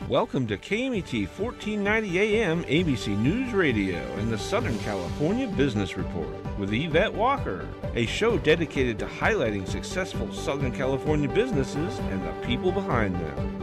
Welcome to KMET 1490 AM ABC News Radio and the Southern California Business Report with Yvette Walker, a show dedicated to highlighting successful Southern California businesses and the people behind them.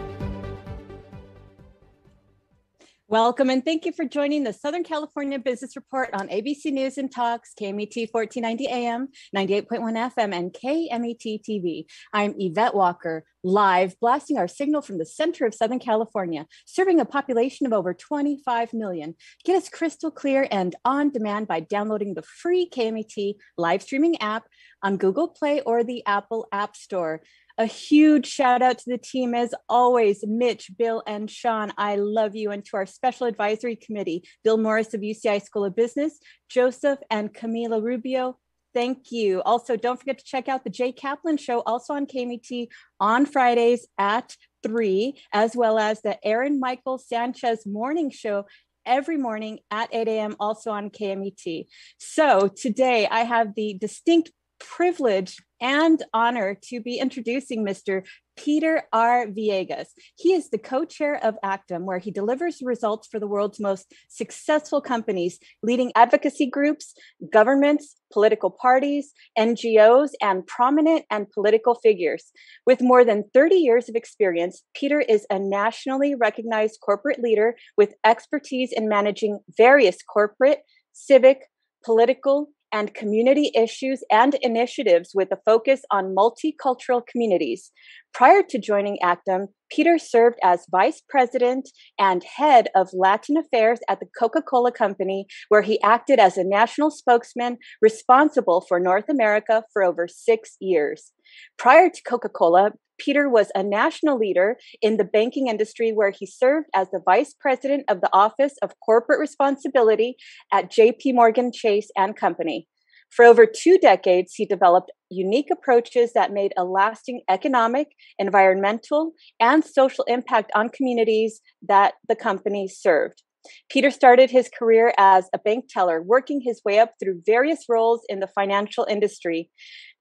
Welcome and thank you for joining the Southern California Business Report on ABC News and Talks, KMET 1490 AM, 98.1 FM, and KMET TV. I'm Yvette Walker, live blasting our signal from the center of Southern California, serving a population of over 25 million. Get us crystal clear and on demand by downloading the free KMET live streaming app on Google Play or the Apple App Store. A huge shout out to the team as always, Mitch, Bill, and Sean. I love you. And to our special advisory committee, Bill Morris of UCI School of Business, Joseph and Camila Rubio. Thank you. Also, don't forget to check out the Jay Kaplan Show, also on KMET on Fridays at 3, as well as the Aaron Michael Sanchez Morning Show every morning at 8 a.m. also on KMET. So today I have the distinct privilege and honor to be introducing Mr. Peter R. Villegas. He is the co-chair of Actum, where he delivers results for the world's most successful companies, leading advocacy groups, governments, political parties, NGOs, and prominent and political figures. With more than 30 years of experience, Peter is a nationally recognized corporate leader with expertise in managing various corporate, civic, political, and community issues and initiatives with a focus on multicultural communities. Prior to joining Actum, Peter served as vice president and head of Latin affairs at the Coca-Cola Company, where he acted as a national spokesman responsible for North America for over 6 years. Prior to Coca-Cola, Peter was a national leader in the banking industry, where he served as the vice president of the Office of Corporate Responsibility at JP Morgan Chase and Company. For over 2 decades, he developed unique approaches that made a lasting economic, environmental, and social impact on communities that the company served. Peter started his career as a bank teller, working his way up through various roles in the financial industry.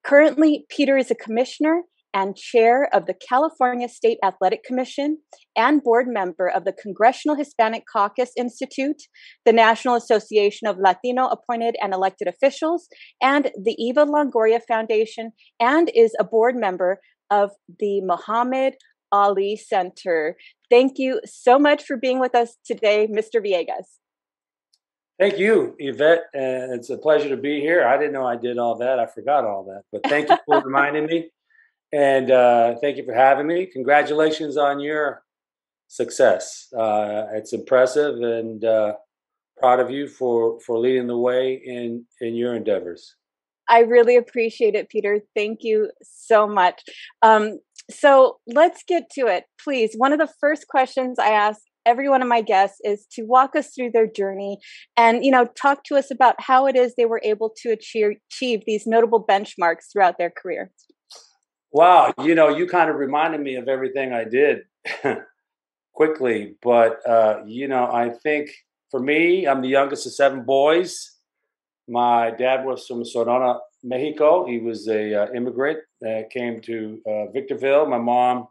Currently, Peter is a commissioner and chair of the California State Athletic Commission and board member of the Congressional Hispanic Caucus Institute, the National Association of Latino appointed and elected officials, and the Eva Longoria Foundation, and is a board member of the Muhammad Ali Center. Thank you so much for being with us today, Mr. Villegas. Thank you, Yvette. It's a pleasure to be here. I didn't know I did all that. I forgot all that. But thank you for reminding me. And thank you for having me. Congratulations on your success. It's impressive, and proud of you for leading the way in your endeavors. I really appreciate it, Peter. Thank you so much. So let's get to it, please. One of the first questions I ask every one of my guests is to walk us through their journey and, talk to us about how it is they were able to achieve these notable benchmarks throughout their career. Wow, you kind of reminded me of everything I did quickly. But, I think for me, I'm the youngest of 7 boys. My dad was from Sonora, Mexico. He was a immigrant that came to Victorville. My mom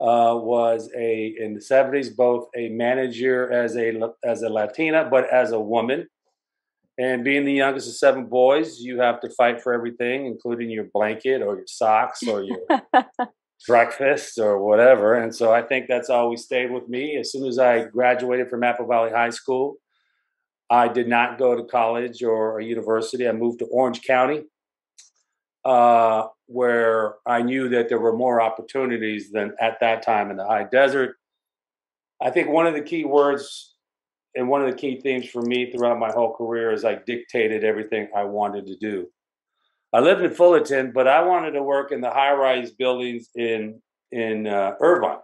was in the 70s, both a manager as a Latina, but as a woman. And being the youngest of 7 boys, you have to fight for everything, including your blanket or your socks or your breakfast or whatever. And so I think that's always stayed with me. As soon as I graduated from Apple Valley High School, I did not go to college or a university. I moved to Orange County, where I knew that there were more opportunities than at that time in the high desert. I think one of the key words and one of the key themes for me throughout my whole career is I dictated everything I wanted to do. I lived in Fullerton, but I wanted to work in the high-rise buildings in Irvine.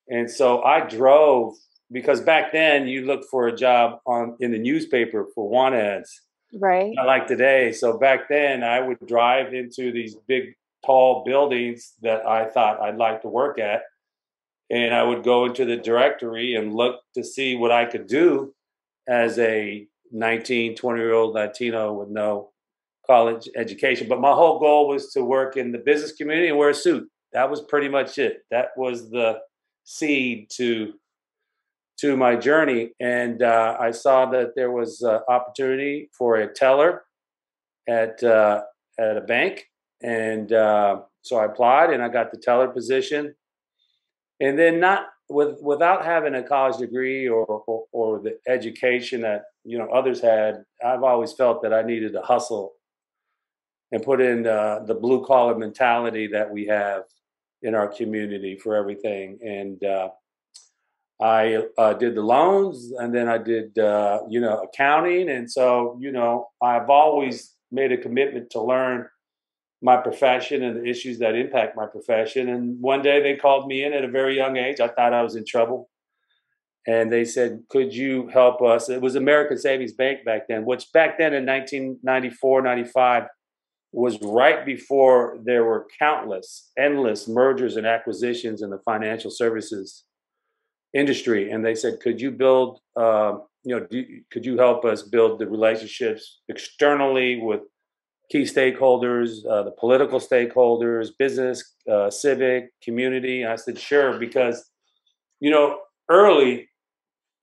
And so I drove, because back then you looked for a job in the newspaper for want ads. Right. Not like today. So back then I would drive into these big, tall buildings that I thought I'd like to work at. And I would go into the directory and look to see what I could do as a 19, 20-year-old Latino with no college education. But my whole goal was to work in the business community and wear a suit. That was pretty much it. That was the seed to my journey. And I saw that there was opportunity for a teller at a bank. And so I applied and I got the teller position. And then without having a college degree or the education that, others had, I've always felt that I needed to hustle and put in the blue collar mentality that we have in our community for everything. And I did the loans, and then I did, accounting. And so, I've always made a commitment to learn my profession and the issues that impact my profession. And one day they called me in at a very young age. I thought I was in trouble. And they said, could you help us? It was American Savings Bank back then, which back then in 1994, 95 was right before there were endless mergers and acquisitions in the financial services industry. And they said, could you build, could you help us build the relationships externally with key stakeholders, the political stakeholders, business, civic, community? And I said, sure, because, early,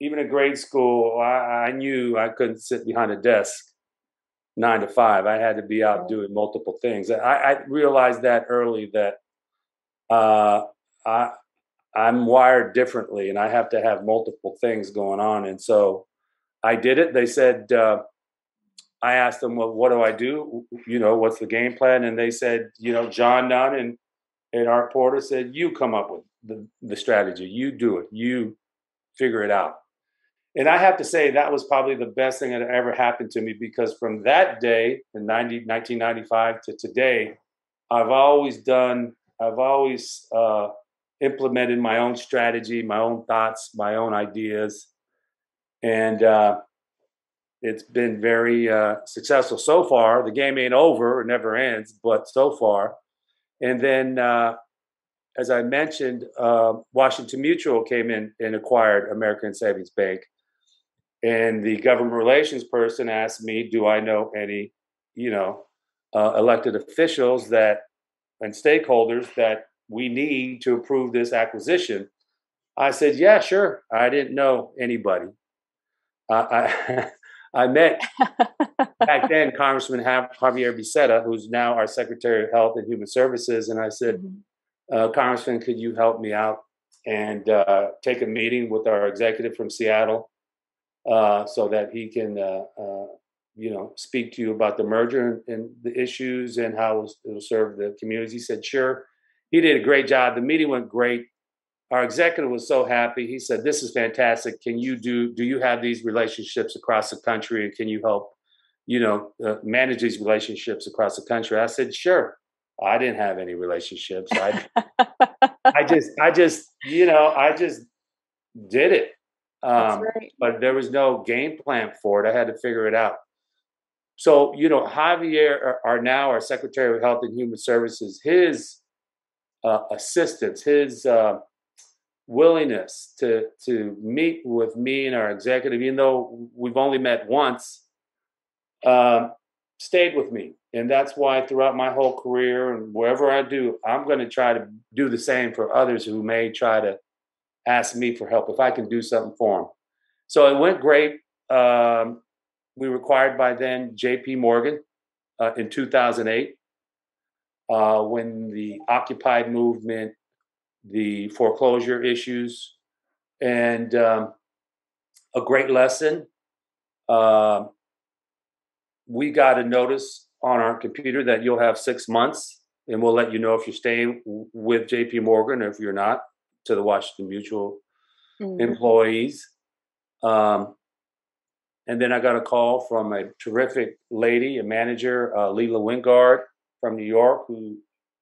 even in grade school, I knew I couldn't sit behind a desk 9 to 5. I had to be out doing multiple things. I realized that early, that I'm wired differently and I have to have multiple things going on. And so I did it. They said, I asked them, well, what do I do? What's the game plan? And they said, John Nunn and Art Porter said, you come up with the strategy. You do it. You figure it out. And I have to say that was probably the best thing that ever happened to me, because from that day in 1995 to today, I've always implemented my own strategy, my own thoughts, my own ideas. And it's been very successful so far. The game ain't over, it never ends, but so far. And then, as I mentioned, Washington Mutual came in and acquired American Savings Bank. And the government relations person asked me, do I know any, elected officials and stakeholders that we need to approve this acquisition? I said, yeah, sure. I didn't know anybody. I met back then Congressman Javier Becerra, who's now our Secretary of Health and Human Services. And I said, Congressman, could you help me out and take a meeting with our executive from Seattle so that he can, speak to you about the merger and the issues and how it'll serve the community? He said, sure. He did a great job. The meeting went great. Our executive was so happy. He said, this is fantastic. Do you have these relationships across the country? And can you help, manage these relationships across the country? I said, sure. I didn't have any relationships. I just did it. Right. But there was no game plan for it. I had to figure it out. So, Javier, our Secretary of Health and Human Services, his assistance, his willingness to meet with me and our executive, even though we've only met once, stayed with me. And that's why throughout my whole career and wherever I do, I'm going to try to do the same for others who may try to ask me for help, if I can do something for them. So it went great. We were acquired by then J.P. Morgan in 2008, when the Occupy movement, the foreclosure issues, and a great lesson. We got a notice on our computer that you'll have 6 months, and we'll let you know if you're staying with J.P. Morgan or if you're not, to the Washington Mutual employees. And then I got a call from a terrific lady, a manager, Leila Wingard from New York, who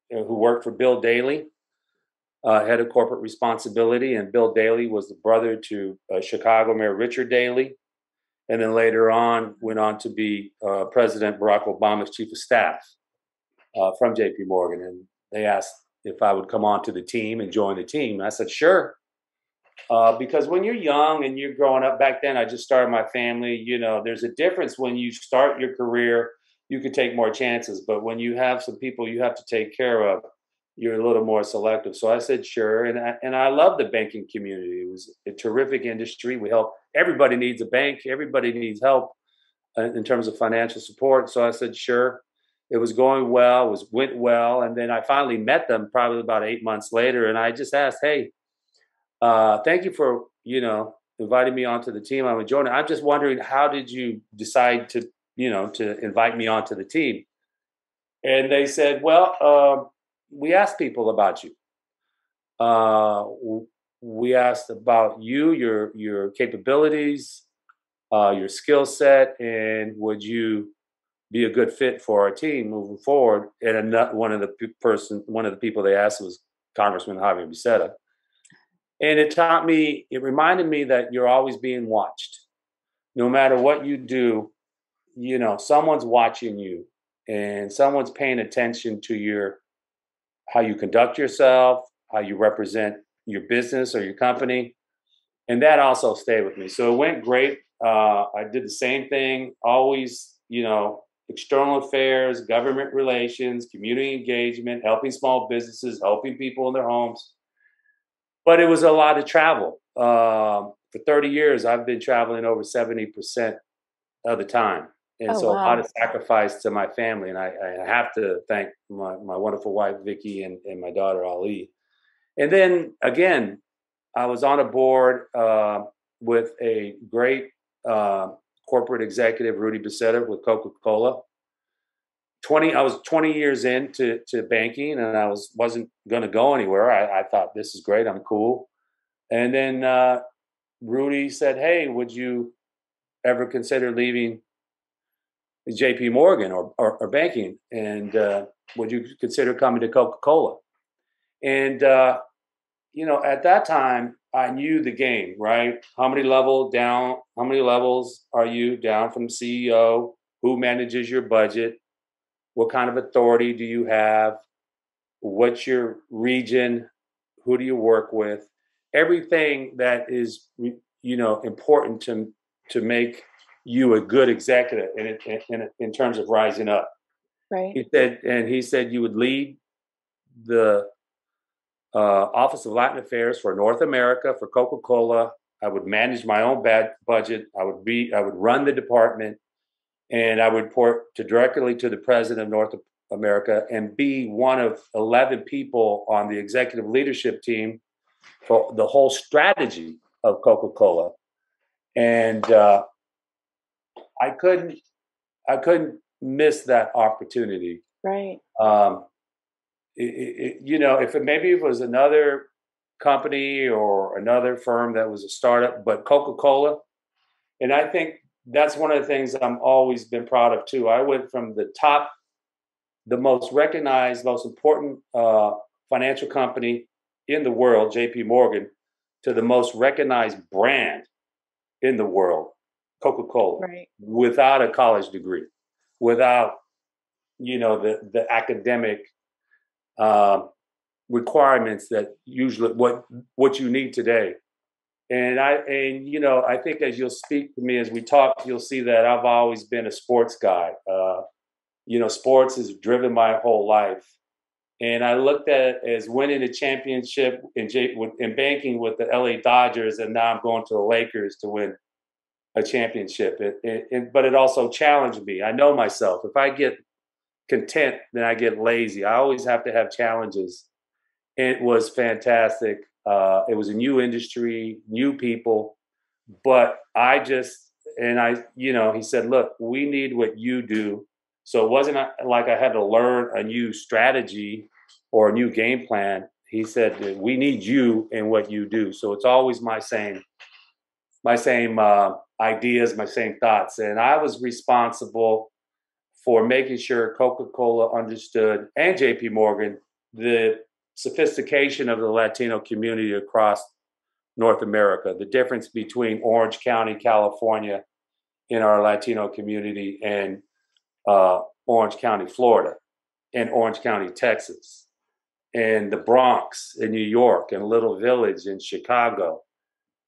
worked for Bill Daley, head of corporate responsibility. And Bill Daley was the brother to Chicago Mayor Richard Daley. And then later on went on to be President Barack Obama's chief of staff from JP Morgan. And they asked if I would come on to the team and join the team. And I said, sure. Because when you're young and you're growing up, back then I just started my family, there's a difference when you start your career, you can take more chances. But when you have some people you have to take care of, you're a little more selective. So I said, sure. And I love the banking community. It was a terrific industry. We help, everybody needs a bank. Everybody needs help in terms of financial support. So I said, sure. It was going well, went well. And then I finally met them probably about 8 months later. And I just asked, hey, thank you for, inviting me onto the team. I'm enjoying it. I'm just wondering, how did you decide to invite me onto the team? And they said, well, we asked people about you. We asked about you, your capabilities, your skill set, and would you be a good fit for our team moving forward? And one of the people they asked was Congressman Javier Becerra. And it reminded me that you're always being watched. No matter what you do, someone's watching you and someone's paying attention to how you conduct yourself, how you represent your business or your company. And that also stayed with me. So it went great. I did the same thing, always, external affairs, government relations, community engagement, helping small businesses, helping people in their homes. But it was a lot of travel. For 30 years, I've been traveling over 70% of the time. And a lot of sacrifice to my family. And I have to thank my wonderful wife, Vicky, and my daughter, Ali. And then, again, I was on a board with a great corporate executive, Rudy Becerra, with Coca-Cola. I was 20 years into banking, and I wasn't going to go anywhere. I thought, this is great. I'm cool. And then Rudy said, hey, would you ever consider leaving JP Morgan or banking? And would you consider coming to Coca-Cola? And, at that time, I knew the game, right? How many levels are you down from CEO? Who manages your budget? What kind of authority do you have? What's your region? Who do you work with? Everything that is, important to make you a good executive in terms of rising up. Right. He said you would lead the Office of Latin Affairs for North America for Coca-Cola. I would manage my own budget. I would run the department, and I would report directly to the president of North America and be one of 11 people on the executive leadership team for the whole strategy of Coca-Cola. And I couldn't miss that opportunity. Right. If it was another company or another firm that was a startup, but Coca-Cola, and I think that's one of the things I'm always been proud of too. I went from the most recognized, most important financial company in the world, JP Morgan, to the most recognized brand in the world, Coca-Cola, right, without a college degree, without, the academic requirements that usually what you need today. And I think as you'll speak to me as we talk, you'll see that I've always been a sports guy. Sports has driven my whole life. And I looked at it as winning a championship in banking with the LA Dodgers, and now I'm going to the Lakers to win a championship. But it also challenged me. I know myself. If I get content, then I get lazy. I always have to have challenges. It was fantastic. It was a new industry, new people. But he said, look, we need what you do. So it wasn't like I had to learn a new strategy or a new game plan. He said, we need you and what you do. So it's always my same ideas, my same thoughts. And I was responsible for making sure Coca-Cola understood, and JP Morgan, the sophistication of the Latino community across North America, the difference between Orange County, California, in our Latino community, and Orange County, Florida, and Orange County, Texas, and the Bronx in New York, and Little Village in Chicago,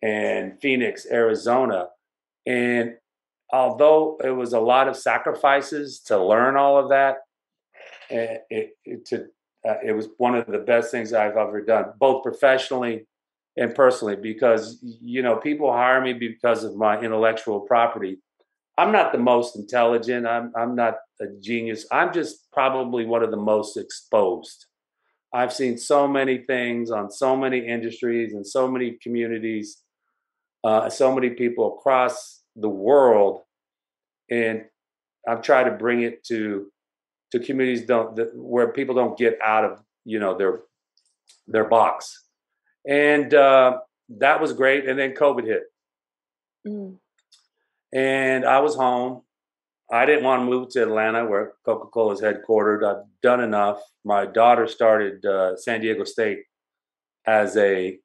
and Phoenix, Arizona. And although it was a lot of sacrifices to learn all of that, it was one of the best things I've ever done, both professionally and personally, because, you know, people hire me because of my intellectual property. I'm not the most intelligent. I'm not a genius. I'm just probably one of the most exposed. I've seen so many things on so many industries and so many communities, so many people across the world, and I've tried to bring it to communities where people don't get out of, you know, their box, and that was great. And then COVID hit, and I was home. I didn't want to move to Atlanta, where Coca-Cola is headquartered. I've done enough. My daughter started San Diego State as a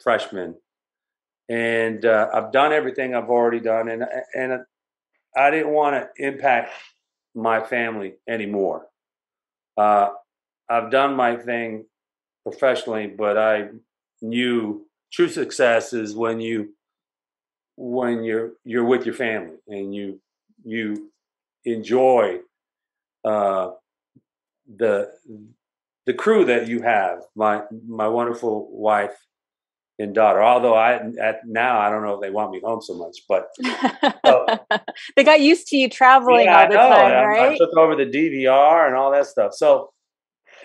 freshman, and I've done everything I've already done, and I didn't want to impact my family anymore. I've done my thing professionally, but I knew true success is when you're with your family and you enjoy the crew that you have. My wonderful wife and daughter. Although now I don't know if they want me home so much, but they got used to you traveling all the time, right? I took over the DVR and all that stuff. So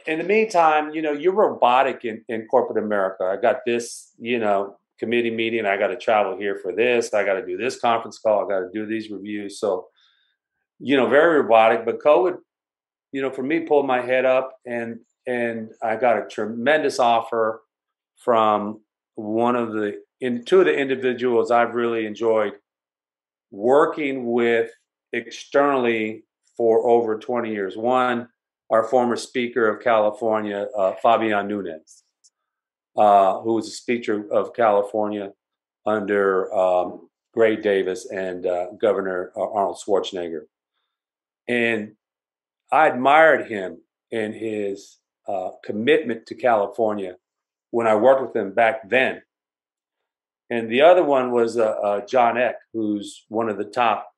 in the meantime, you know, you're robotic in corporate America. I got this, you know, committee meeting. I got to travel here for this. I got to do this conference call. I got to do these reviews. So, you know, very robotic. But COVID, you know, for me, pulled my head up, and I got a tremendous offer from two of the individuals I've really enjoyed working with externally for over 20 years. One, our former Speaker of California, Fabian Nunez, who was a Speaker of California under Gray Davis and Governor Arnold Schwarzenegger. And I admired him and his commitment to California when I worked with him back then. And the other one was John Eck, who's one of the top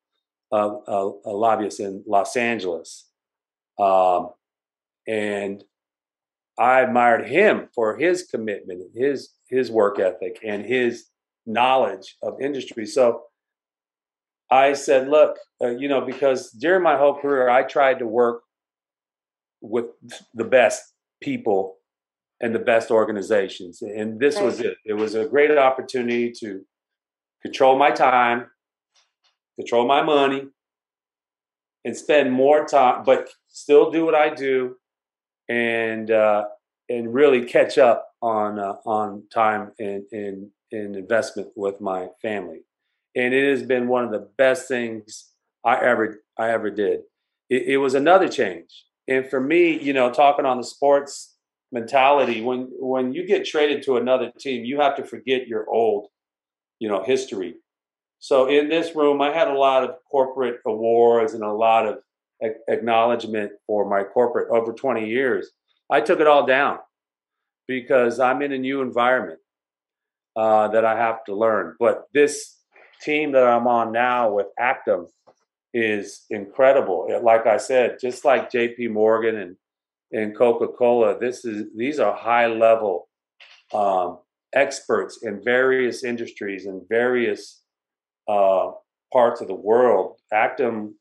lobbyists in Los Angeles. And I admired him for his commitment, his work ethic, and his knowledge of industry. So I said, look, you know, because during my whole career, I tried to work with the best people and the best organizations. And this was it. It was a great opportunity to control my time, control my money, and spend more time, but still do what I do, and really catch up on time and investment with my family. And it has been one of the best things I ever did. It was another change. And for me, you know, talking on the sports mentality, when you get traded to another team, you have to forget your old, you know, history. So in this room, I had a lot of corporate awards and a lot of acknowledgement for my corporate over 20 years. I took it all down because I'm in a new environment that I have to learn. But this team that I'm on now with Actum is incredible. Like I said, just like JP Morgan and Coca-Cola, these are high level experts in various industries and various parts of the world. Actum,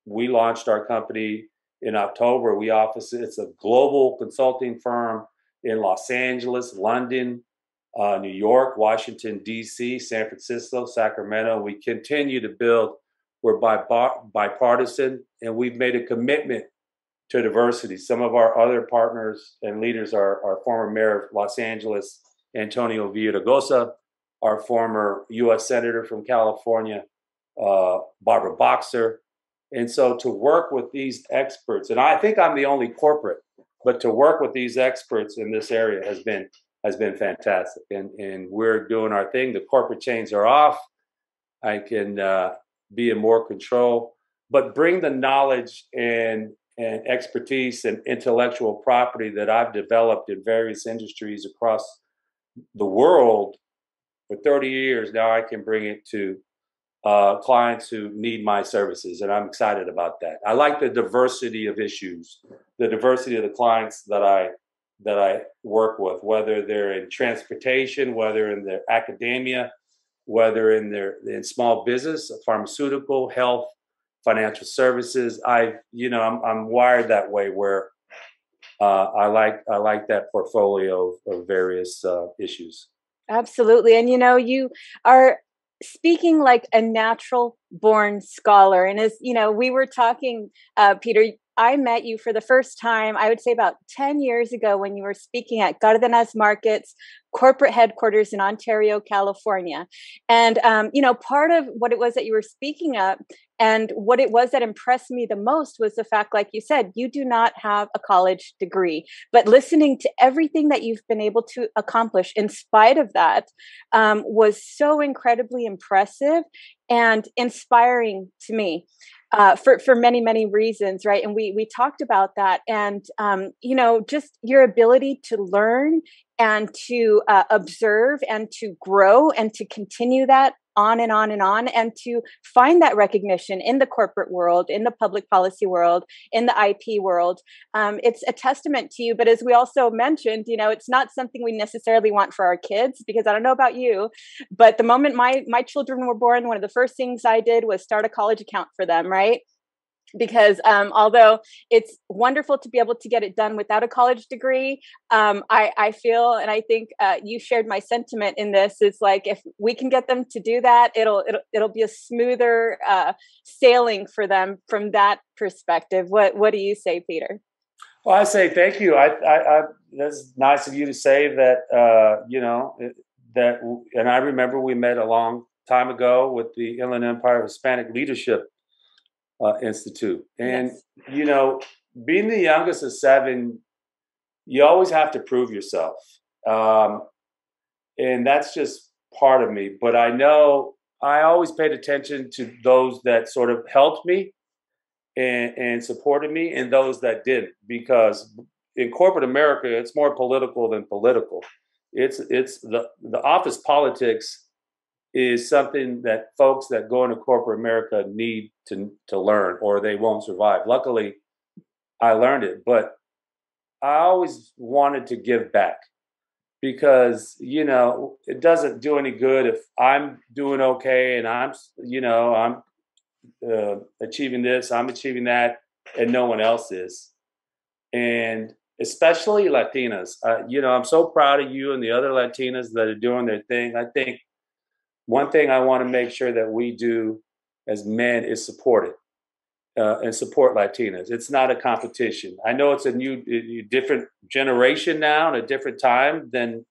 we launched our company in October. It's a global consulting firm in Los Angeles, London, New York, Washington, D.C., San Francisco, Sacramento. We continue to build. We're bipartisan, and we've made a commitment to diversity. Some of our other partners and leaders are our former mayor of Los Angeles, Antonio Villaraigosa, our former U.S. Senator from California, Barbara Boxer. And so to work with these experts, and I think I'm the only corporate, but to work with these experts in this area has been fantastic. And we're doing our thing. The corporate chains are off. I can be in more control, but bring the knowledge and expertise and intellectual property that I've developed in various industries across the world for 30 years. Now I can bring it to clients who need my services, and I'm excited about that. I like the diversity of issues, the diversity of the clients that I work with, whether they're in transportation, whether in their academia, whether in small business, pharmaceutical, health, financial services. I'm wired that way where I like that portfolio of various issues. Absolutely. And you are speaking like a natural born scholar. And as we were talking, Peter, I met you for the first time, I would say about 10 years ago, when you were speaking at Cardenas Market's corporate headquarters in Ontario, California. And, part of what it was that you were speaking of and what it was that impressed me the most was the fact, like you said, you do not have a college degree, but listening to everything that you've been able to accomplish in spite of that was so incredibly impressive and inspiring to me. For many, many reasons, right? And we talked about that, and just your ability to learn and to observe and to grow and to continue that on and on and on, and to find that recognition in the corporate world, in the public policy world, in the IP world. It's a testament to you. But as we also mentioned, it's not something we necessarily want for our kids, because I don't know about you, but the moment my children were born, one of the first things I did was start a college account for them, right? Because although it's wonderful to be able to get it done without a college degree, I feel, and I think you shared my sentiment in this, is like, if we can get them to do that, it'll be a smoother sailing for them from that perspective. What do you say, Peter? Well, I say thank you. I that's nice of you to say that. And I remember we met a long time ago with the Inland Empire Hispanic Leadership Institute. And, Yes. Being the youngest of 7, you always have to prove yourself. And that's just part of me. But I know I always paid attention to those that sort of helped me and supported me, and those that didn't. Because in corporate America, it's more political than political. It's the office politics is something that folks that go into corporate America need to learn, or they won't survive. Luckily, I learned it, but I always wanted to give back, because, it doesn't do any good if I'm doing okay and I'm achieving this, I'm achieving that, and no one else is. And especially Latinas, I'm so proud of you and the other Latinas that are doing their thing. I think one thing I want to make sure that we do as men is support it and support Latinas. It's not a competition. I know it's a different generation now and a different time than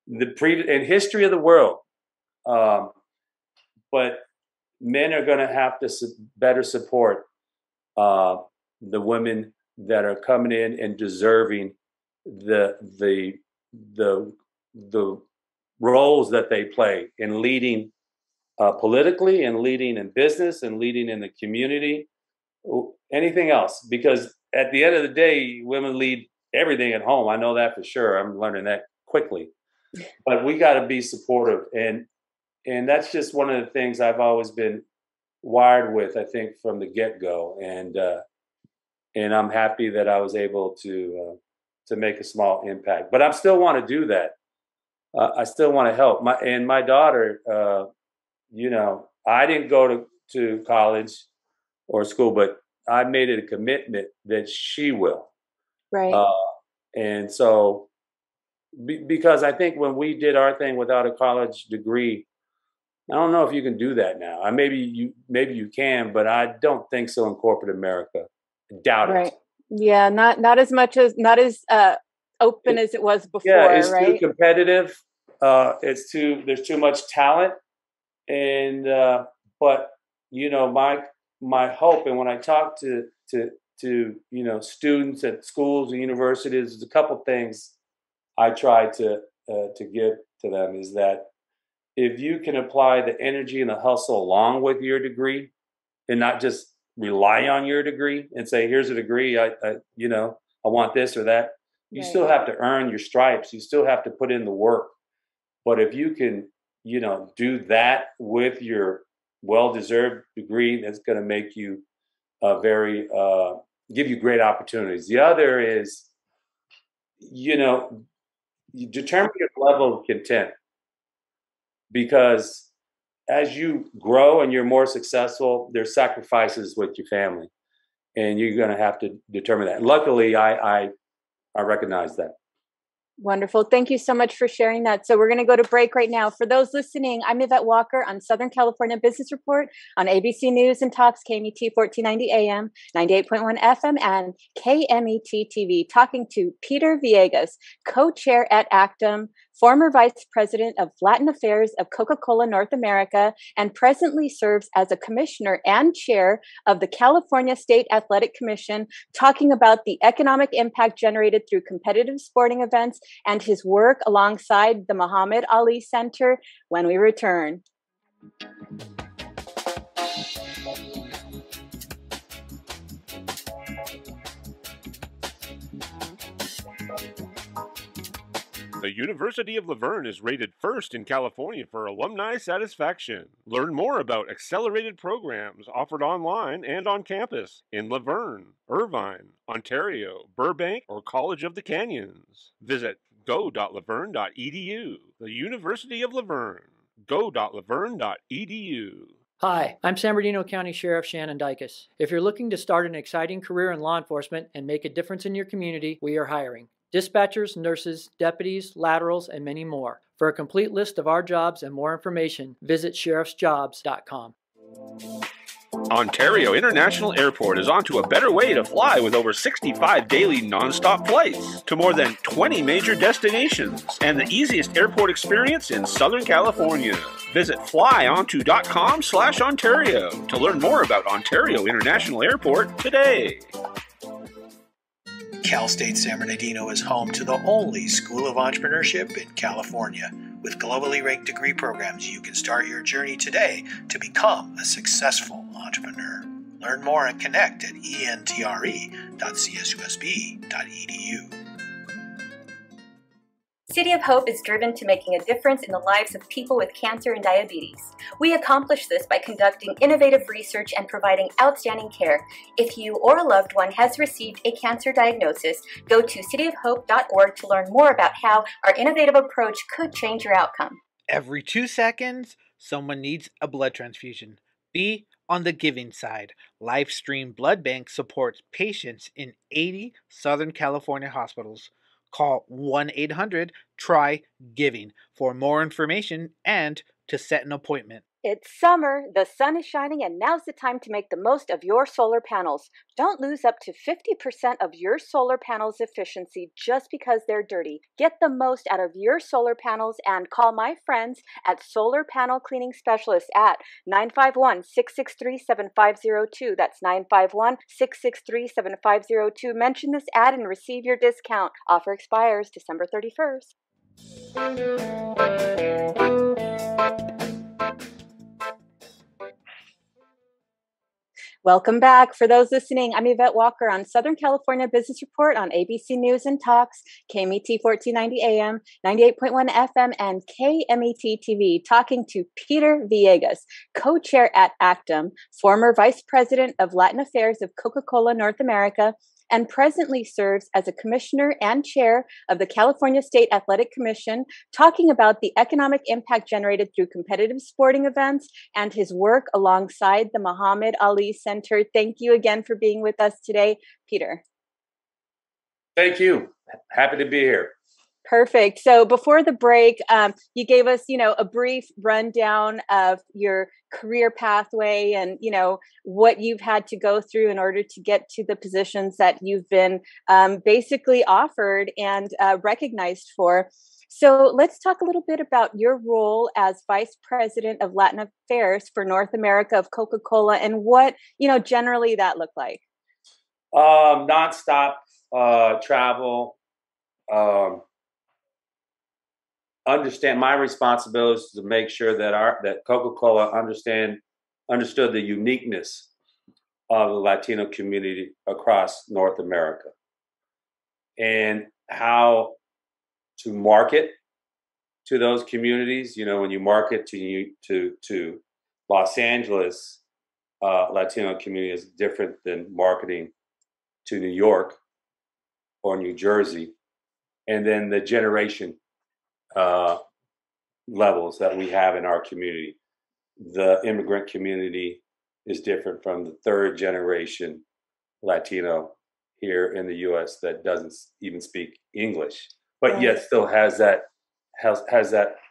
in history of the world. But men are going to have to better support the women that are coming in and deserving the roles that they play in leading politically, and leading in business, and leading in the community, anything else. Because at the end of the day, women lead everything at home. I know that for sure. I'm learning that quickly. But we got to be supportive, and that's just one of the things I've always been wired with, I think, from the get-go. And I'm happy that I was able to make a small impact. But I still want to do that. I still want to help. My daughter, I didn't go to college or school, but I made it a commitment that she will. Right. And so, because I think when we did our thing without a college degree, I don't know if you can do that now. Maybe you can, but I don't think so in corporate America. Doubt it. Right. Yeah. Not as open as it was before. Yeah, it's right? too competitive. There's too much talent, and but my hope, and when I talk to students at schools and universities, there's a couple things I try to give to them, is that if you can apply the energy and the hustle along with your degree, and not just rely on your degree and say, here's a degree, I want this or that. You still have to earn your stripes. You still have to put in the work. But if you can do that with your well-deserved degree. That's going to make you give you great opportunities. The other is, you determine your level of content, because as you grow and you're more successful, there's sacrifices with your family, and you're going to have to determine that. And luckily, I recognize that. Wonderful. Thank you so much for sharing that. So we're going to go to break right now. For those listening, I'm Yvette Walker on Southern California Business Report on ABC News and Talks, KMET 1490 AM, 98.1 FM, and KMET TV, talking to Peter Villegas, co-chair at Actum, former vice president of Latin Affairs of Coca-Cola North America, and presently serves as a commissioner and chair of the California State Athletic Commission, talking about the economic impact generated through competitive sporting events and his work alongside the Muhammad Ali Center when we return. The University of La Verne is rated first in California for alumni satisfaction. Learn more about accelerated programs offered online and on campus in La Verne, Irvine, Ontario, Burbank, or College of the Canyons. Visit go.laverne.edu. The University of La Verne. go.laverne.edu. Hi, I'm San Bernardino County Sheriff Shannon Dykes. If you're looking to start an exciting career in law enforcement and make a difference in your community, we are hiring dispatchers, nurses, deputies, laterals, and many more. For a complete list of our jobs and more information, visit sheriffsjobs.com. Ontario International Airport is on to a better way to fly with over 65 daily nonstop flights to more than 20 major destinations and the easiest airport experience in Southern California. Visit flyonto.com/Ontario to learn more about Ontario International Airport today. Cal State San Bernardino is home to the only School of Entrepreneurship in California. With globally ranked degree programs, you can start your journey today to become a successful entrepreneur. Learn more and connect at entre.csusb.edu. City of Hope is driven to making a difference in the lives of people with cancer and diabetes. We accomplish this by conducting innovative research and providing outstanding care. If you or a loved one has received a cancer diagnosis, go to cityofhope.org to learn more about how our innovative approach could change your outcome. Every 2 seconds, someone needs a blood transfusion. Be on the giving side. Livestream Blood Bank supports patients in 80 Southern California hospitals. Call 1-800-TRY-GIVING for more information and to set an appointment. It's summer, the sun is shining, and now's the time to make the most of your solar panels. Don't lose up to 50% of your solar panels' efficiency just because they're dirty. Get the most out of your solar panels and call my friends at Solar Panel Cleaning Specialists at 951-663-7502. That's 951-663-7502. Mention this ad and receive your discount. Offer expires December 31st. Welcome back. For those listening, I'm Yvette Walker on Southern California Business Report on ABC News and Talks, KMET 1490 AM, 98.1 FM, and KMET TV, talking to Peter Villegas, co-chair at Actum, former vice president of Latin Affairs of Coca-Cola North America, and presently serves as a commissioner and chair of the California State Athletic Commission, talking about the economic impact generated through competitive sporting events and his work alongside the Muhammad Ali Center. Thank you again for being with us today, Peter. Thank you. Happy to be here. Perfect. So before the break, you gave us, a brief rundown of your career pathway and, what you've had to go through in order to get to the positions that you've been basically offered and recognized for. So let's talk a little bit about your role as Vice President of Latin Affairs for North America of Coca-Cola and what, generally that looked like. Nonstop travel. Understand my responsibility is to make sure that Coca-Cola understood the uniqueness of the Latino community across North America and how to market to those communities. You know, when you market to Los Angeles, Latino community is different than marketing to New York or New Jersey. And then the generation levels that we have in our community. The immigrant community is different from the third generation Latino here in the U.S. that doesn't even speak English, but yet still has that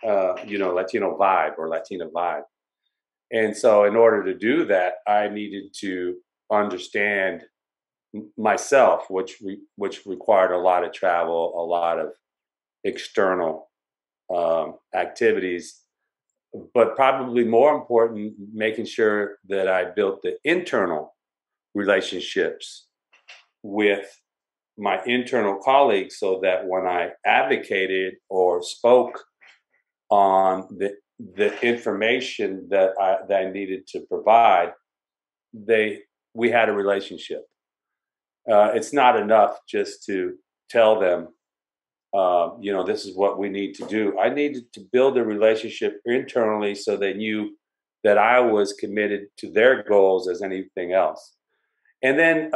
Latino vibe or Latina vibe. And so in order to do that, I needed to understand myself, which required a lot of travel, a lot of external activities, but probably more important, making sure that I built the internal relationships with my internal colleagues so that when I advocated or spoke on the information that I needed to provide, we had a relationship. It's not enough just to tell them, this is what we need to do. I needed to build a relationship internally so they knew that I was committed to their goals as anything else. And then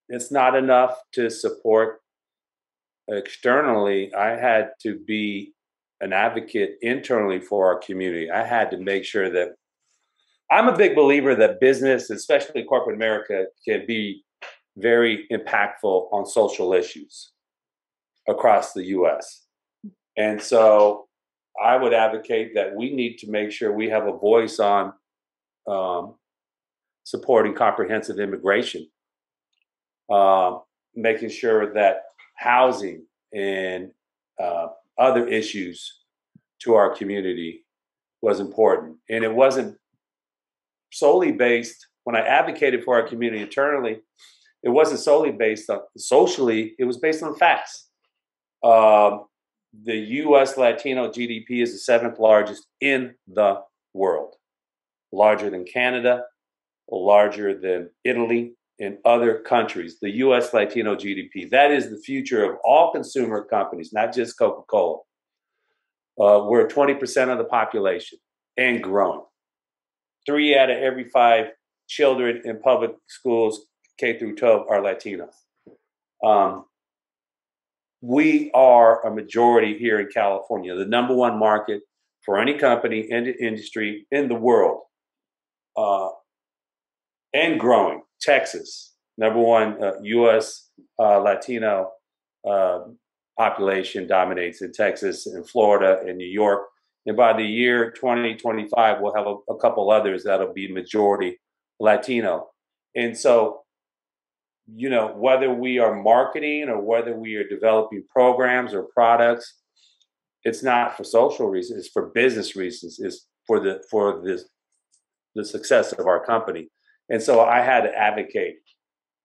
it's not enough to support externally. I had to be an advocate internally for our community. I had to make sure that I'm a big believer that business, especially corporate America, can be very impactful on social issues across the U.S. And so I would advocate that we need to make sure we have a voice on supporting comprehensive immigration, making sure that housing and other issues to our community was important. And it wasn't solely based, when I advocated for our community internally, it wasn't solely based on socially, it was based on facts. The U.S. Latino GDP is the seventh largest in the world, larger than Canada, larger than Italy and other countries. The U.S. Latino GDP, that is the future of all consumer companies, not just Coca-Cola. We're 20% of the population and growing. 3 out of every 5 children in public schools, K through 12, are Latinos. We are a majority here in California, the number one market for any company in the industry in the world, and growing. Texas, number one U.S. Latino population dominates in Texas and Florida and New York. And by the year 2025, we'll have a couple others that'll be majority Latino. And so, whether we are marketing or whether we are developing programs or products, it's not for social reasons, it's for business reasons, it's for the success of our company. And so I had to advocate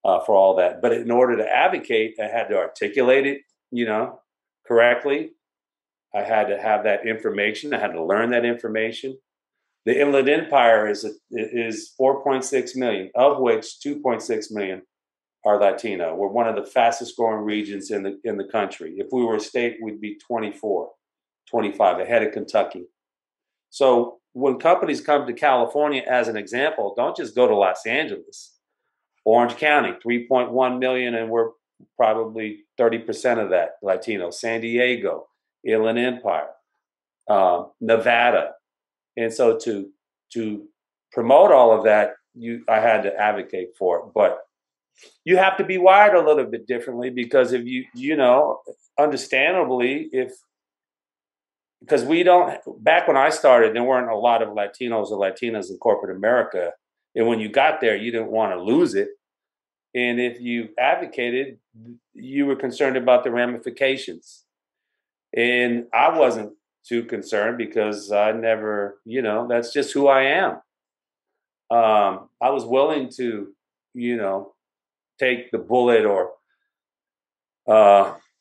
for all that. But in order to advocate, I had to articulate it, correctly. I had to have that information. I had to learn that information. The Inland Empire is 4.6 million, of which 2.6 million are Latino. We're one of the fastest growing regions in the country. If we were a state, we'd be 24, 25, ahead of Kentucky. So when companies come to California, as an example, don't just go to Los Angeles. Orange County, 3.1 million, and we're probably 30% of that Latino. San Diego, Inland Empire, Nevada. And so to promote all of that, I had to advocate for it. But you have to be wired a little bit differently, because if understandably, because back when I started, there weren't a lot of Latinos or Latinas in corporate America. And when you got there, you didn't want to lose it. And if you advocated, you were concerned about the ramifications. And I wasn't too concerned, because I never, that's just who I am. I was willing to, take the bullet or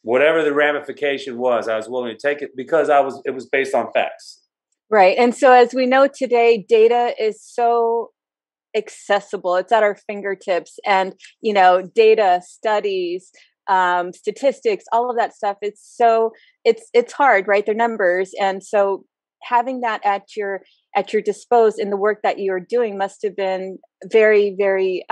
whatever the ramification was. I was willing to take it because it was based on facts. Right. And so as we know today, data is so accessible. It's at our fingertips, and, data, studies, statistics, all of that stuff. It's hard, right? They're numbers. And so having that at your disposal in the work that you're doing must have been very, very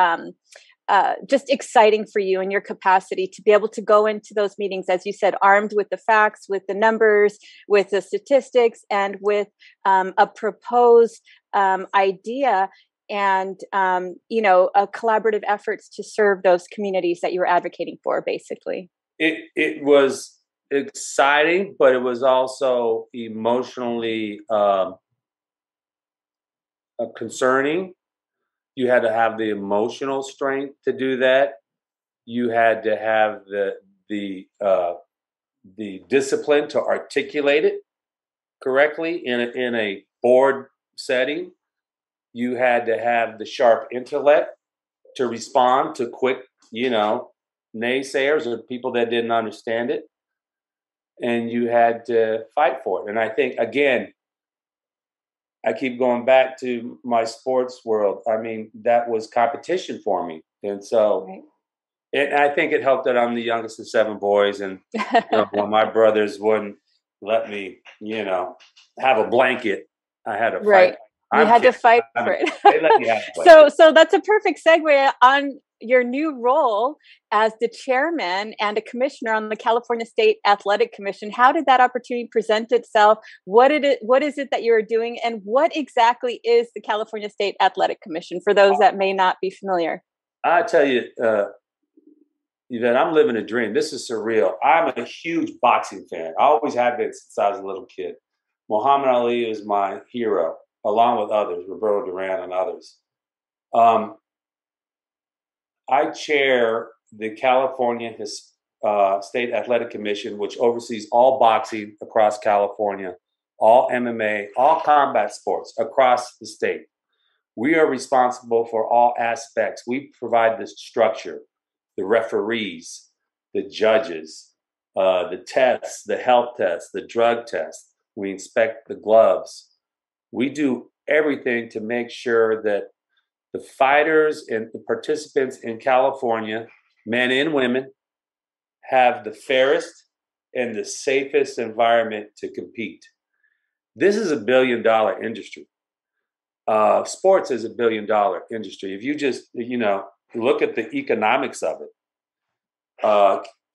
just exciting for you and your capacity to be able to go into those meetings, as you said, armed with the facts, with the numbers, with the statistics, and with a proposed idea and, a collaborative efforts to serve those communities that you were advocating for, basically. It was exciting, but it was also emotionally concerning. You had to have the emotional strength to do that. You had to have the discipline to articulate it correctly in a board setting. You had to have the sharp intellect to respond to quick, naysayers or people that didn't understand it. And you had to fight for it. And I think, again, I keep going back to my sports world. I mean, that was competition for me. And so and I think it helped that I'm the youngest of 7 boys. And when my brothers wouldn't let me, have a blanket, I had to fight. You had to fight for it. They let me have a blanket. So that's a perfect segue on your new role as the chairman and a commissioner on the California State Athletic Commission. How did that opportunity present itself? What is it that you're doing? And what exactly is the California State Athletic Commission for those that may not be familiar? I tell you, Yvette, I'm living a dream. This is surreal. I'm a huge boxing fan. I always have been since I was a little kid. Muhammad Ali is my hero, along with others, Roberto Duran and others. I chair the California State Athletic Commission, which oversees all boxing across California, all MMA, all combat sports across the state. We are responsible for all aspects. We provide the structure, the referees, the judges, the tests, the health tests, the drug tests. We inspect the gloves. We do everything to make sure that the fighters and the participants in California, men and women, have the fairest and the safest environment to compete. This is $1 billion industry. Sports is $1 billion industry. If you just, look at the economics of it.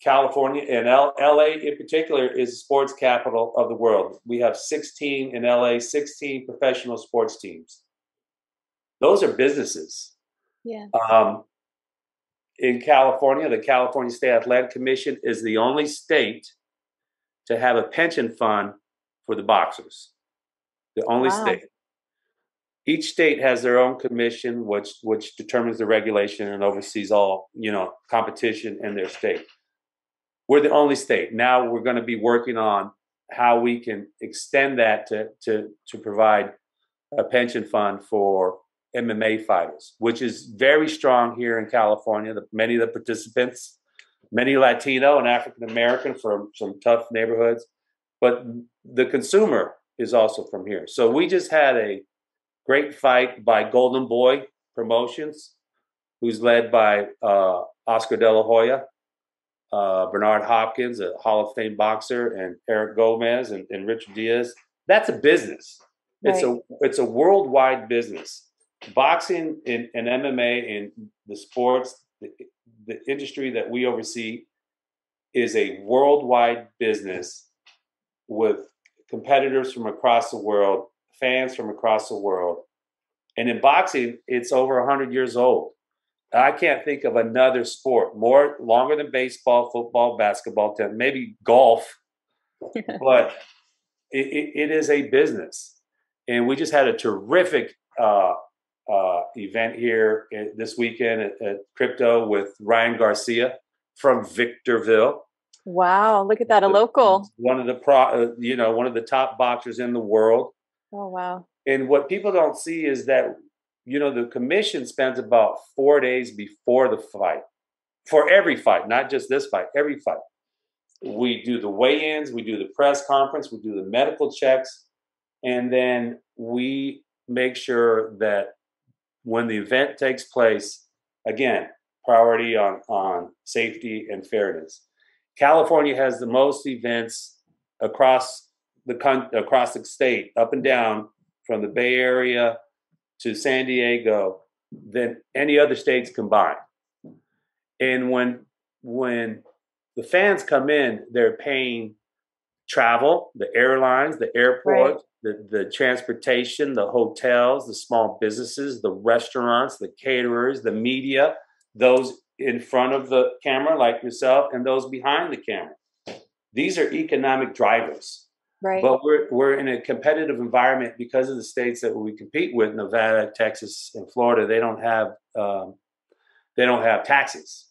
California and LA in particular is the sports capital of the world. We have 16 in LA, 16 professional sports teams. Those are businesses. Yeah. In California, the California State Athletic Commission is the only state to have a pension fund for the boxers. The only state. Each state has their own commission, which determines the regulation and oversees all, competition in their state. We're the only state. Now we're going to be working on how we can extend that to provide a pension fund for MMA fighters, which is very strong here in California. Many of the participants, many Latino and African American from some tough neighborhoods, but the consumer is also from here. So we just had a great fight by Golden Boy Promotions, who's led by Oscar De La Hoya, Bernard Hopkins, a Hall of Fame boxer, and Eric Gomez and Richard Diaz. That's a business. Right. It's a worldwide business. Boxing and MMA and the sports, the industry that we oversee is a worldwide business with competitors from across the world, fans from across the world. And in boxing, it's over 100 years old. I can't think of another sport longer than baseball, football, basketball, tennis, maybe golf, but it is a business. And we just had a terrific event here this weekend at Crypto with Ryan Garcia from Victorville. Wow, look at that, a local. One of the top boxers in the world. Oh, wow. And what people don't see is that, the commission spends about 4 days before the fight, for every fight, not just this fight, every fight. We do the weigh-ins, we do the press conference, we do the medical checks, and then we make sure that when the event takes place, again, priority on safety and fairness. California has the most events across the state, up and down, from the Bay Area to San Diego, than any other states combined. And when the fans come in, they're paying travel, the airlines, the airport, the transportation, the hotels, the small businesses, the restaurants, the caterers, the media, those in front of the camera like yourself, and those behind the camera. These are economic drivers. Right. But we're in a competitive environment because of the states that we compete with, Nevada, Texas, and Florida. They don't have taxes.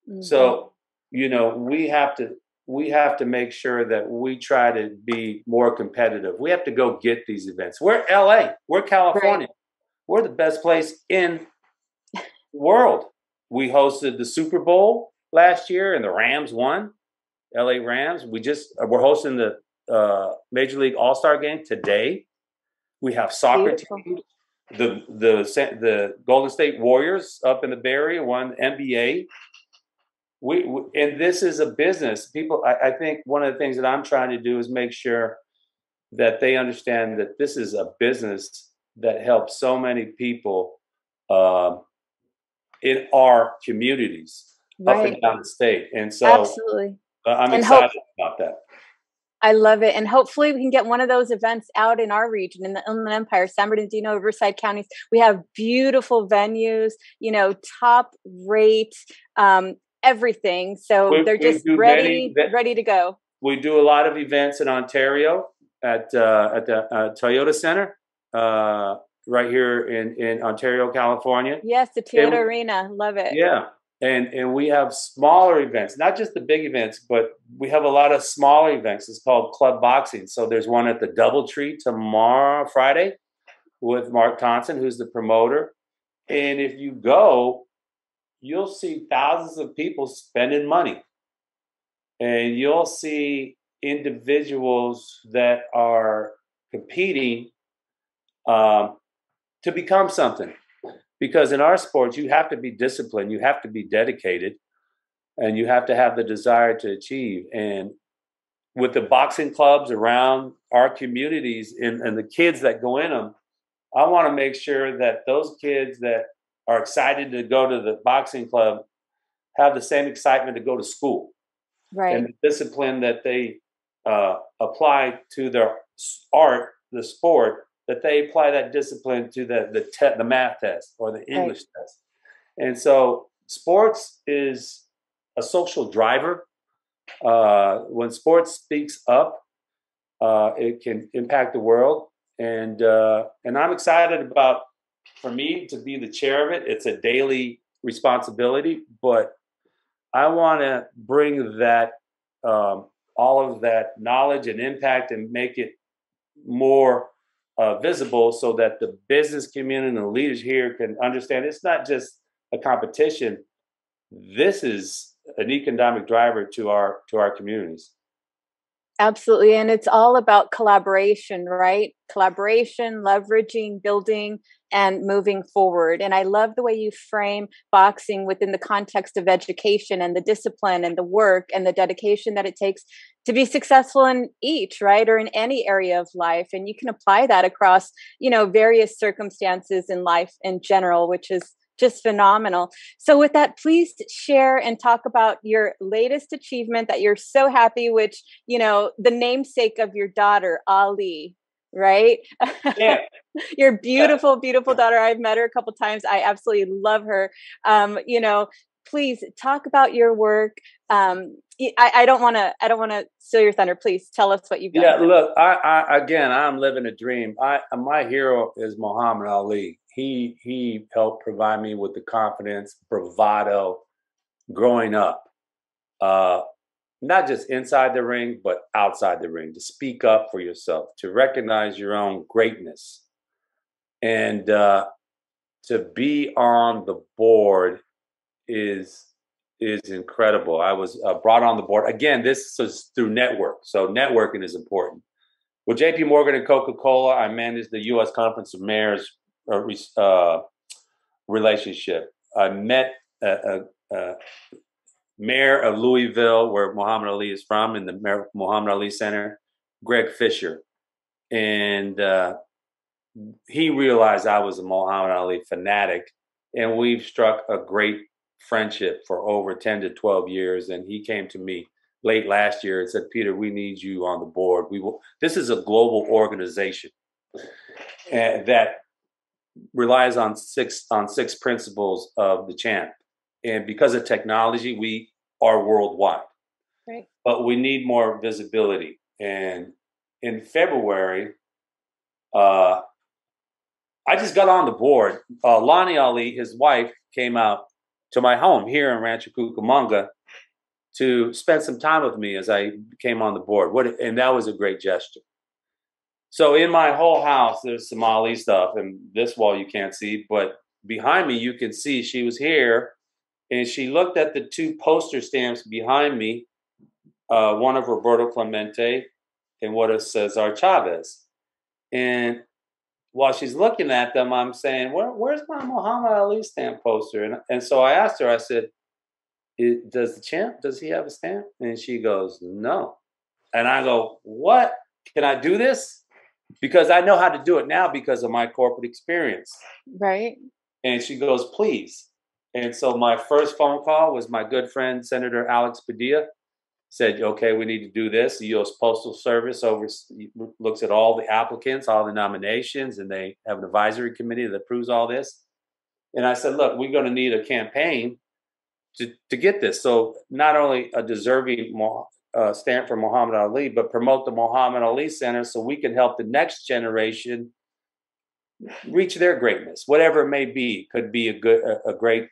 Mm-hmm. So, we have to make sure that we try to be more competitive. We have to go get these events. We're LA, we're California. Right. We're the best place in the world. We hosted the Super Bowl last year and the Rams won. LA Rams. We're hosting the Major League All-Star game today. We have soccer teams. The Golden State Warriors up in the Bay Area won NBA. And this is a business. People, I think one of the things that I'm trying to do is make sure that they understand that this is a business that helps so many people in our communities up and down the state. And so absolutely. I'm excited about that. I love it. And hopefully we can get one of those events out in our region, in the Inland Empire, San Bernardino, Riverside counties. We have beautiful venues, top rate, everything. So they're just ready to go. We do a lot of events in Ontario at the Toyota Center, right here in Ontario, California. Yes, the Toyota Arena. Love it. Yeah. And we have smaller events, not just the big events, but we have a lot of smaller events. It's called Club Boxing. So there's one at the Doubletree tomorrow, Friday, with Mark Thompson, who's the promoter. And if you go, you'll see thousands of people spending money. And you'll see individuals that are competing to become something. Because in our sports, you have to be disciplined, you have to be dedicated, and you have to have the desire to achieve. And with the boxing clubs around our communities and the kids that go in them, I want to make sure that those kids that are excited to go to the boxing club have the same excitement to go to school. Right. And the discipline that they apply to their art, the sport, that they apply that discipline to the math test or the English test. And so sports is a social driver. When sports speaks up, it can impact the world. And I'm excited about, for me to be the chair of it. It's a daily responsibility, but I want to bring that, all of that knowledge and impact and make it more visible so that the business community and the leaders here can understand it's not just a competition. This is an economic driver to our communities. Absolutely. And it's all about collaboration, right? Collaboration, leveraging, building, and moving forward. And I love the way you frame boxing within the context of education and the discipline and the work and the dedication that it takes to be successful in each, right? Or in any area of life. And you can apply that across, various circumstances in life in general, which is just phenomenal. So with that, please share and talk about your latest achievement that you're so happy, which, the namesake of your daughter, Ali, right? Yeah. Your beautiful, beautiful daughter. I've met her a couple of times. I absolutely love her. Please talk about your work. I don't want to steal your thunder. Please tell us what you've done. Yeah, look, I'm living a dream. My hero is Muhammad Ali. He helped provide me with the confidence, bravado, growing up, not just inside the ring, but outside the ring, to speak up for yourself, to recognize your own greatness, and to be on the board is incredible. I was brought on the board. Again, this is through network. So networking is important. With JP Morgan and Coca-Cola, I managed the U.S. Conference of Mayors relationship. I met mayor of Louisville, where Muhammad Ali is from, in the Muhammad Ali Center, Greg Fisher. And he realized I was a Muhammad Ali fanatic, and we've struck a great friendship for over 10 to 12 years. And he came to me late last year and said, Peter, we need you on the board. This is a global organization that relies on six principles of the champ. And because of technology, we are worldwide. Right. But we need more visibility. And in February, I just got on the board. Lonnie Ali, his wife, came out to my home here in Rancho Cucamonga to spend some time with me as I came on the board. And that was a great gesture. So in my whole house, there's some Ali stuff, and this wall you can't see, but behind me you can see she was here, and she looked at the two poster stamps behind me, one of Roberto Clemente and one of Cesar Chavez. And while she's looking at them, I'm saying, where's my Muhammad Ali stamp poster? And so I asked her, I said, does he have a stamp? And she goes, no. And I go, what? Can I do this? Because I know how to do it now because of my corporate experience. Right. And she goes, please. And so my first phone call was my good friend, Senator Alex Padilla, said, okay, we need to do this. The U.S. Postal Service looks at all the applicants, all the nominations, and they have an advisory committee that approves all this. And I said, look, we're going to need a campaign to get this. So not only a deserving stamp for Muhammad Ali, but promote the Muhammad Ali Center so we can help the next generation reach their greatness, whatever it may be. Could be a great,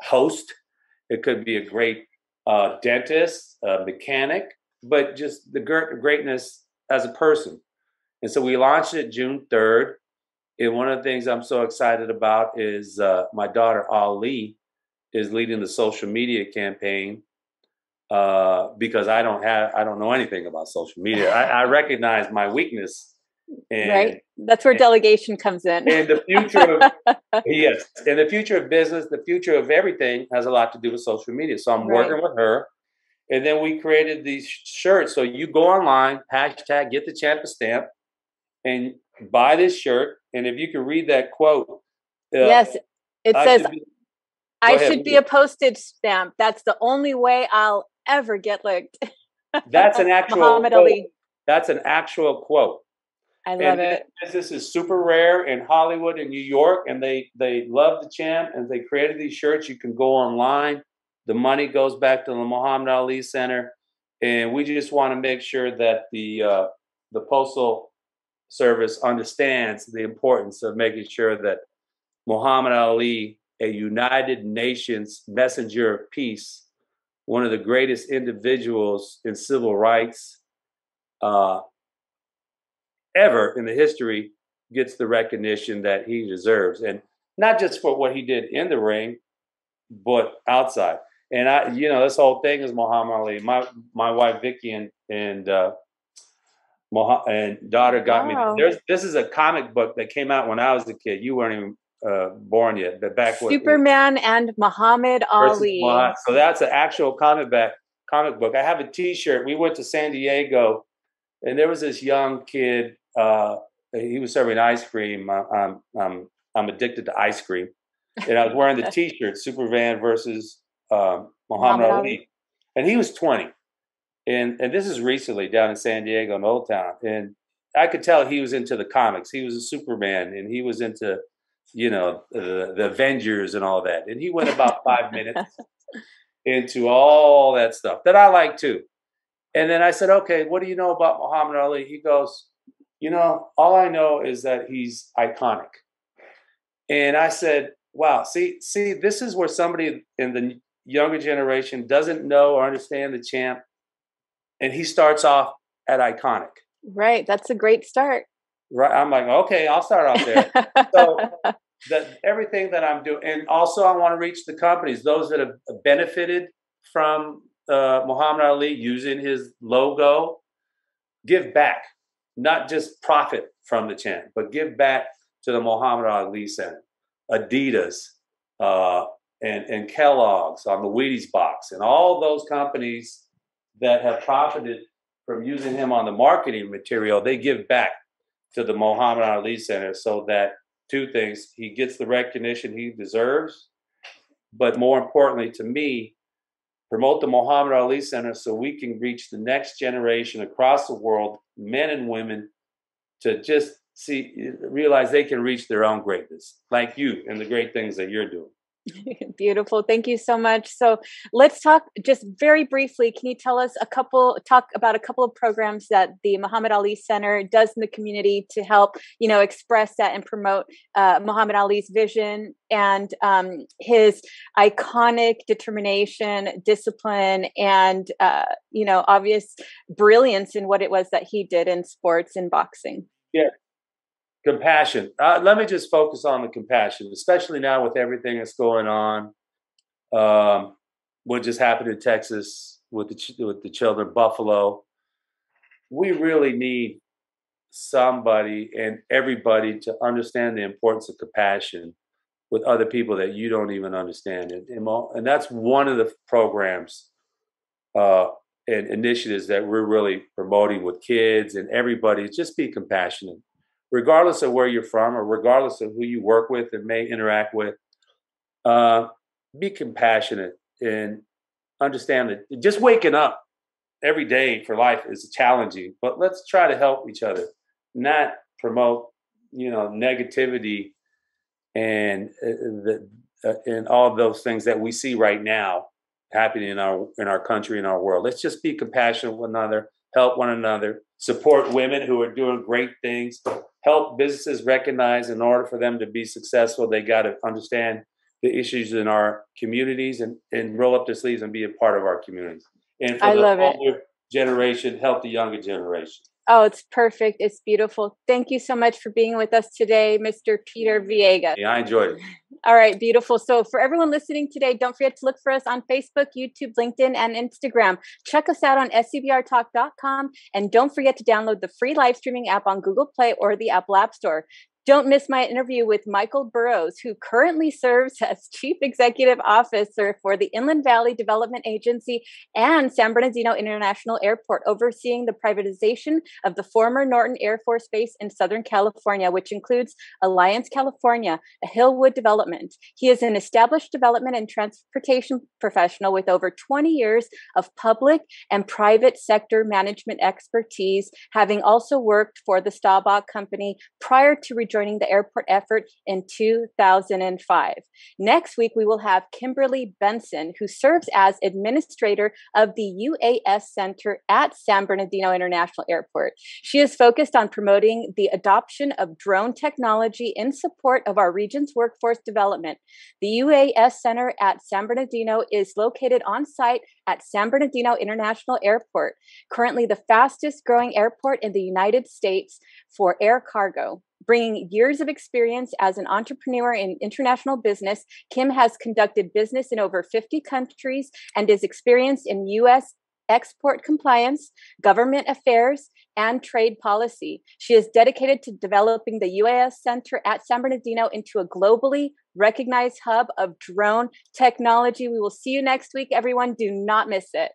host. It could be a great dentist, mechanic, but just the greatness as a person. And so we launched it June 3rd. And one of the things I'm so excited about is my daughter Ali is leading the social media campaign because I don't know anything about social media. I recognize my weakness. Right. That's where delegation comes in. And the future of yes, and the future of business, the future of everything has a lot to do with social media. So I'm working with her. And then we created these shirts. So you go online, hashtag get the champ a stamp, and buy this shirt. And if you can read that quote. Yes, it says, I should be a postage stamp. That's the only way I'll ever get licked. That's an actual Muhammad quote. Ali. That's an actual quote. I love it. This is super rare in Hollywood and New York, and they love the champ, and they created these shirts. You can go online. The money goes back to the Muhammad Ali Center, and we just want to make sure that the Postal Service understands the importance of making sure that Muhammad Ali, a United Nations messenger of peace, one of the greatest individuals in civil rights ever in the history, gets the recognition that he deserves. And not just for what he did in the ring, but outside. And this whole thing is Muhammad Ali. My wife Vicky and daughter got me. This is a comic book that came out when I was a kid. You weren't even born yet. But back Superman and Muhammad Ali. So that's an actual comic book. I have a T-shirt. We went to San Diego, and there was this young kid. He was serving ice cream. I'm addicted to ice cream, and I was wearing the T-shirt Superman versus Muhammad Ali, and he was 20, and this is recently down in San Diego in Old Town, and I could tell he was into the comics. He was a Superman, and he was into the Avengers and all that, and he went about 5 minutes into all that stuff that I like too. And then I said, okay, what do you know about Muhammad Ali? He goes, all I know is that he's iconic. And I said, wow, see, this is where somebody in the younger generation doesn't know or understand the champ. And he starts off at iconic. Right. That's a great start. Right. I'm like, okay, I'll start off there. So everything that I'm doing. And also I want to reach the companies, those that have benefited from Muhammad Ali using his logo, give back, not just profit from the champ, but give back to the Muhammad Ali Center, Adidas, and Kellogg's on the Wheaties box, and all those companies that have profited from using him on the marketing material, they give back to the Muhammad Ali Center so that two things, he gets the recognition he deserves, but more importantly to me, promote the Muhammad Ali Center so we can reach the next generation across the world, men and women, to just realize they can reach their own greatness, like you and the great things that you're doing. Beautiful. Thank you so much. So let's talk just very briefly. Can you talk about a couple of programs that the Muhammad Ali Center does in the community to help, express that and promote Muhammad Ali's vision and his iconic determination, discipline, and, obvious brilliance in what it was that he did in sports and boxing? Yeah. Compassion. Let me just focus on the compassion, especially now with everything that's going on. What just happened in Texas with the children, Buffalo. We really need somebody and everybody to understand the importance of compassion with other people that you don't even understand. And that's one of the programs and initiatives that we're really promoting with kids and everybody. Just be compassionate, regardless of where you're from or regardless of who you work with and may interact with. Be compassionate and understand that just waking up every day for life is challenging, but let's try to help each other, not promote, negativity and all of those things that we see right now happening in our country, in our world. Let's just be compassionate with one another, help one another, support women who are doing great things, help businesses recognize in order for them to be successful, they got to understand the issues in our communities and roll up their sleeves and be a part of our communities. And for the older generation, help the younger generation. Oh, it's perfect. It's beautiful. Thank you so much for being with us today, Mr. Peter Villegas. Yeah, I enjoyed it. All right, beautiful. So for everyone listening today, don't forget to look for us on Facebook, YouTube, LinkedIn, and Instagram. Check us out on scbrtalk.com. And don't forget to download the free live streaming app on Google Play or the Apple App Store. Don't miss my interview with Michael Burrows, who currently serves as Chief Executive Officer for the Inland Valley Development Agency and San Bernardino International Airport, overseeing the privatization of the former Norton Air Force Base in Southern California, which includes Alliance, California, a Hillwood development. He is an established development and transportation professional with over 20 years of public and private sector management expertise, having also worked for the Staubach Company prior to rejoining the airport effort in 2005. Next week, we will have Kimberly Benson, who serves as administrator of the UAS Center at San Bernardino International Airport. She is focused on promoting the adoption of drone technology in support of our region's workforce development. The UAS Center at San Bernardino is located on site at San Bernardino International Airport, currently the fastest growing airport in the United States for air cargo. Bringing years of experience as an entrepreneur in international business, Kim has conducted business in over 50 countries and is experienced in U.S. export compliance, government affairs, and trade policy. She is dedicated to developing the UAS Center at San Bernardino into a globally recognized hub of drone technology. We will see you next week, everyone. Do not miss it.